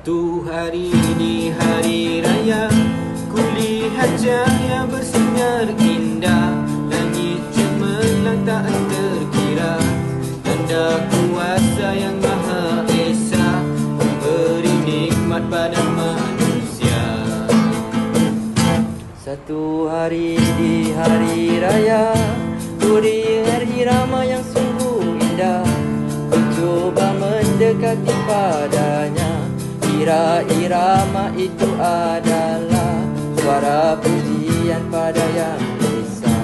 Satu hari di hari raya, kulihat cahaya bersinar indah, langit cemerlang tak terkira, tanda kuasa yang Maha Esa memberi nikmat pada manusia. Satu hari di hari raya, ku lihat irama yang sungguh indah, ku coba mendekati padanya. Irama itu adalah suara pujian pada Yang Esa.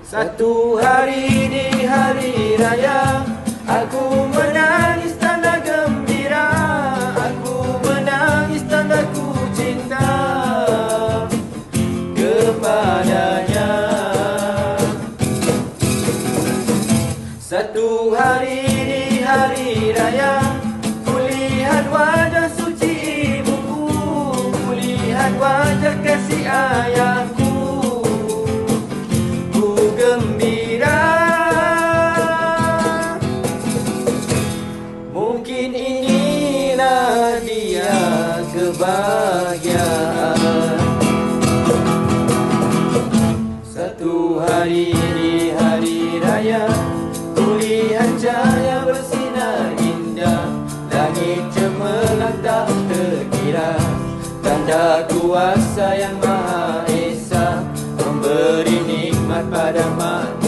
Satu hari di hari raya, aku menangis tanda gembira, aku menangis tanda ku cinta kepadanya. Satu hari di hari raya, kulihat wajah suci ibuku, kulihat wajah kasih ayahku, ku gembira. Mungkin inilah dia kebahagiaan. Satu hari di hari raya, kulihat cahaya bersinar indah, langit cemerlang tak terkira, tanda kuasa yang Maha Esa memberi nikmat pada manusia.